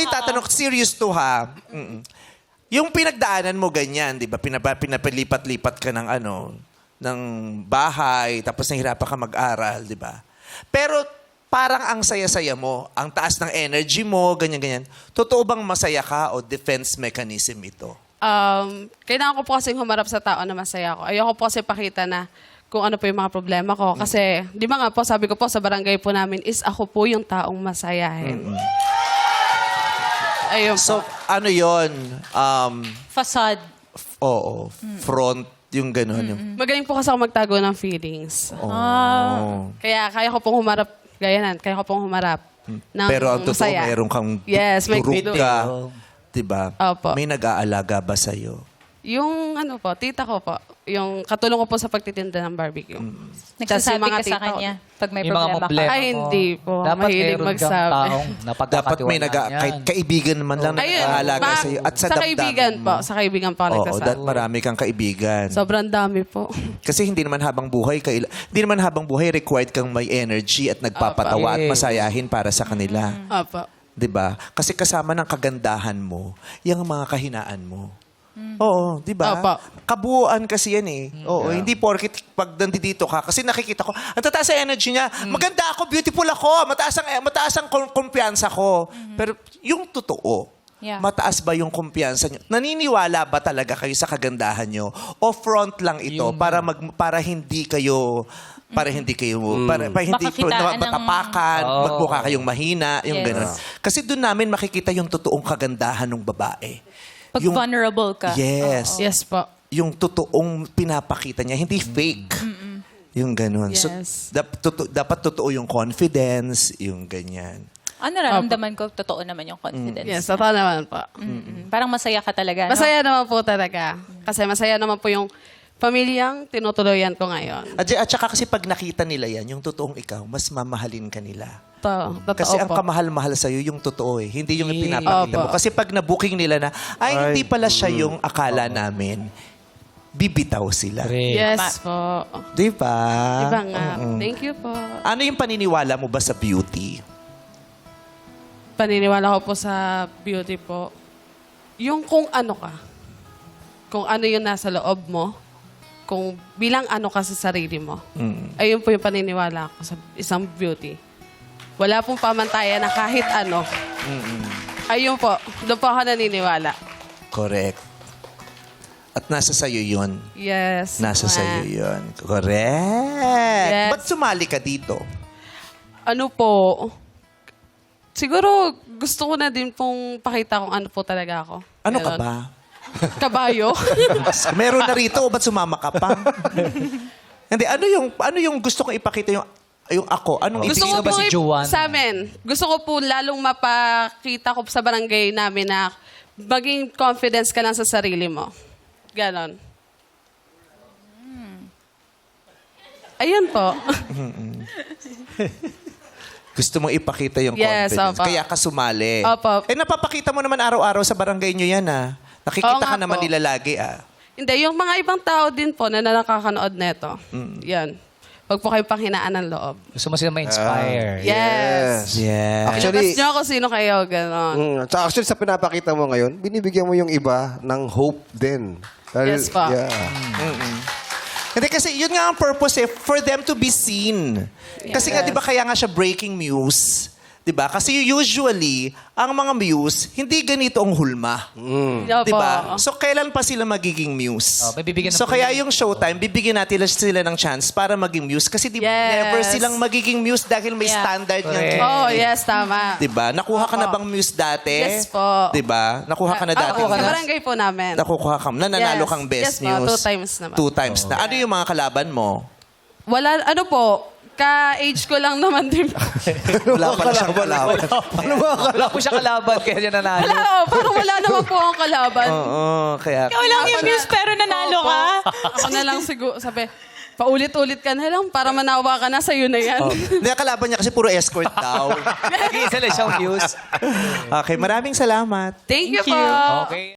yung tatanong, serious to ha. Yung pinagdaanan mo ganyan, di ba? Pinapalipat-lipat ka ng ng bahay, tapos nahirapan ka mag-aral, di ba? Pero parang ang saya-saya mo, ang taas ng energy mo, ganyan-ganyan. Totoo bang masaya ka o defense mechanism ito? Kailangan ko po kasi humarap sa tao na masaya ako. Ayoko po kasi pakita na kung ano po yung mga problema ko. Kasi, di ba nga po, sabi ko po sa barangay po namin, is ako po yung taong masayahin. Ayun po. So, ano yon? Facade. Oo, front, yung gano'n. Yung, Magaling po kasi ako magtago ng feelings. Kaya kaya ko pong humarap, kaya ko pong humarap ng pero ang totoo, masaya. meron kang Yes, may turok ka. Diba? Opo. May nag-aalaga ba sa'yo? Yung tita ko po, yung katulong ko po sa pagtitinda ng barbecue. Tas Nagsasabi yung mga ka sa tita ko- kanya pag may Yung mga problema problema ka. Ay, hindi po. Dapat Mahilig meron kang magsabi. taong Dapat may kahit kaibigan man lang nag-aalaga ma'am, sa'yo. At sa kaibigan damdamin po. mo. Sa kaibigan po ako Oo, nagsasabi. marami kang kaibigan. Sobrang dami po. Kasi hindi naman habang buhay required kang may energy at nagpapatawa at Yes. masayahin para sa kanila. Opo. 'Di ba? Kasi kasama ng kagandahan mo, yung mga kahinaan mo. Oo, 'di ba? Opo. Kabuuan kasi yan eh. Oo, hindi porket pag nandito ka kasi nakikita ko, ang tataas sa energy niya. Maganda ako, beautiful ako, mataas ang kumpiyansa ko. Pero yung totoo, Yeah. mataas ba yung kumpiyansa niyo? Naniniwala ba talaga kayo sa kagandahan niyo o front lang ito para hindi kayo para hindi Makakitaan ng- matapakan, magmukha kayong mahina, yung Yes. gano'n. Kasi doon namin makikita yung totoong kagandahan ng babae. Pag Yung- vulnerable ka. Yes. Yes po. Yung totoong pinapakita niya, hindi fake. Yung gano'n. So, Yes. dapat totoo yung confidence, yung ganyan. Ano nararamdaman ko? Totoo naman yung confidence. Yes, totoo naman po. Parang masaya ka talaga, no? Masaya naman po talaga. Kasi masaya naman po yung pamilyang tinutuloyan ko ngayon. At saka kasi pag nakita nila yan, yung totoong ikaw, mas mamahalin ka nila. Totoo Kasi ang po. kamahal-mahal sa'yo yung totoo eh. Hindi yung pinapakita mo. Opo. Kasi pag na-booking nila na, ay, hindi pala siya yung akala namin, bibitaw sila. Yes po. Di ba? Diba nga? Thank you po. Ano yung paniniwala mo ba sa beauty? Paniniwala ko po sa beauty po. Yung kung ano ka. Kung ano yung nasa loob mo. Kung bilang ano ka sa sarili mo. Ayun po yung paniniwala ko sa isang beauty. Wala pong pamantayan na kahit ano. Ayun po. Doon po ako naniniwala. Correct. At nasa sayo yun. Yes. Nasa sayo yun. Correct. Yes. Ba't sumali ka dito? Ano po, siguro gusto ko na din pong pakita kung ano po talaga ako. Ano ka Ganon. ba? Kabayo. Meron na rito o ba't sumama ka pa? Hindi, ano yung gusto kong ipakita yung ako? Anong Gusto ibig ko ba po si Joanne? sa amin, gusto ko po lalong mapakita ko sa barangay namin na maging confidence ka lang sa sarili mo. Ganon. Ayun po. Gusto mong ipakita yung Yes, confidence. opo. Kaya ka sumali. Opo. Napapakita mo naman araw-araw sa barangay nyo yan, ah. Nakikita Oo ka nga naman po. nila lagi, ah. Hindi, yung mga ibang tao din po na nakakanood neto. Yan. Huwag po kayo panghinaan ng loob. Gusto mo sila ma-inspire. Yes. Yeah. Actually, Ilabas nyo ako sino kayo, ganon. actually, sa pinapakita mo ngayon, binibigyan mo yung iba ng hope din. Yes, pa. Yeah. Hindi kasi yun nga ang purpose eh, for them to be seen. Kasi nga, di ba kaya nga siya breaking news? Di ba? Kasi usually, ang mga muse, hindi ganito ang hulma. Opo. Di ba? So, kailan pa sila magiging muse? May bibigyan ng So, kaya yung showtime, bibigyan natin sila ng chance para maging muse. Kasi Yes. never silang magiging muse dahil may Yeah. standard ng Correct. Oh, yes, tama. Di ba? Nakuha ka na bang muse dati? Yes po. Di ba? Nakuha ka na dati. Sa barangay po namin. Nakukuha ka. Nanalo Yes. kang best Yes po, news. 2 times naman. 2 times na. Ano yung mga kalaban mo? Wala, ano po, ka-age ko lang naman din po. Wala pa siyang kalaban. Wala po siya kalaban kaya siya nanalo. Wala, parang wala naman po akong kalaban. Oo, kaya... Ikaw lang yung muse pero nanalo ka. Ako na lang siguro, sabi, paulit-ulit ka na lang para manawa ka na, sa'yo na yan. Hindi, kalaban niya kasi puro escort daw. Nag-iisa lang siyang views. Okay, maraming salamat. Thank you po. Okay.